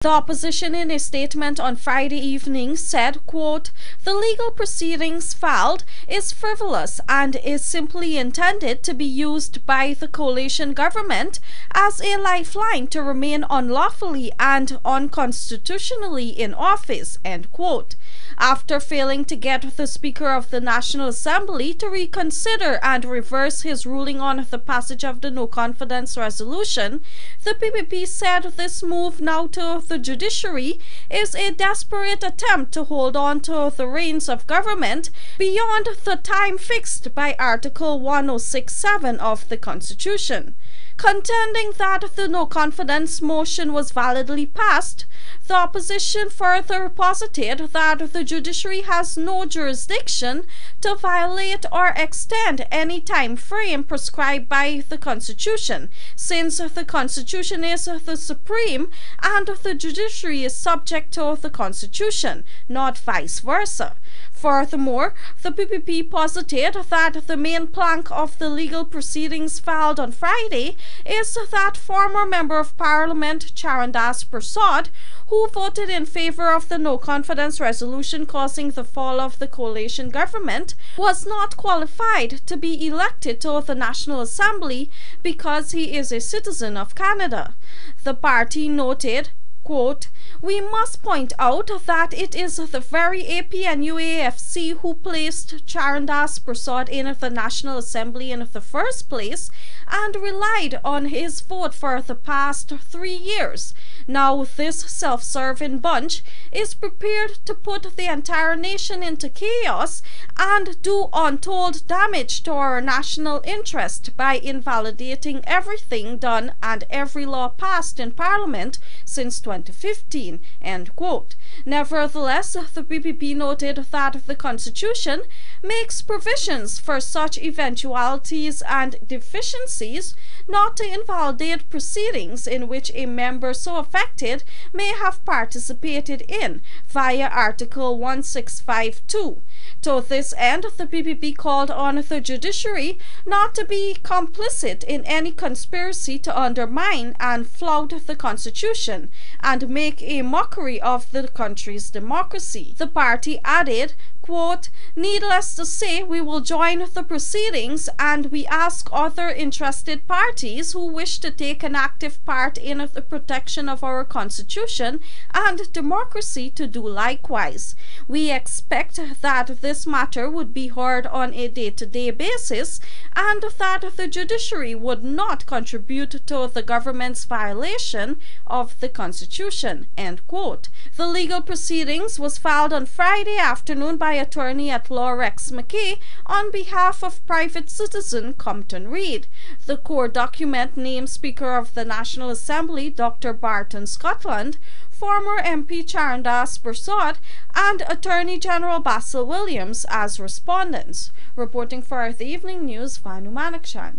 The opposition in a statement on Friday evening said, quote, "The legal proceedings filed is frivolous and is simply intended to be used by the coalition government as a lifeline to remain unlawfully and unconstitutionally in office," end quote. After failing to get the Speaker of the National Assembly to reconsider and reverse his ruling on the passage of the no-confidence resolution, the PPP said this move now to the judiciary is a desperate attempt to hold on to the reins of government beyond the time fixed by Article 1067 of the Constitution. Contending that the no-confidence motion was validly passed, the opposition further posited that the judiciary has no jurisdiction to violate or extend any time frame prescribed by the Constitution, since the Constitution is the supreme and the judiciary is subject to the Constitution, not vice versa. Furthermore, the PPP posited that the main plank of the legal proceedings filed on Friday is that former Member of Parliament Charandas Prasad, who voted in favor of the no-confidence resolution causing the fall of the coalition government, was not qualified to be elected to the National Assembly because he is a citizen of Canada. The party noted, quote, "We must point out that it is the very APNUAFC who placed Charandas Prasad in the National Assembly in the first place and relied on his vote for the past 3 years. Now this self-serving bunch is prepared to put the entire nation into chaos and do untold damage to our national interest by invalidating everything done and every law passed in Parliament since 2015, end quote. Nevertheless, the PPP noted that the Constitution makes provisions for such eventualities and deficiencies not to invalidate proceedings in which a member so affected may have participated in via Article 1652. To this end, the PPP called on the judiciary not to be complicit in any conspiracy to undermine and flout the Constitution and make a mockery of the country's democracy. The party added, quote, "Needless to say, we will join the proceedings and we ask other interested parties who wish to take an active part in the protection of our Constitution and democracy to do likewise. We expect that this matter would be heard on a day-to-day basis and that the judiciary would not contribute to the government's violation of the Constitution," end quote. The legal proceedings was filed on Friday afternoon by attorney at law Rex McKay on behalf of private citizen Compton Reed. The court document named Speaker of the National Assembly Dr. Barton Scotland, former MP Charandas Prasad, and Attorney General Basil Williams as respondents. Reporting for the Evening News, Vanu Manakshan.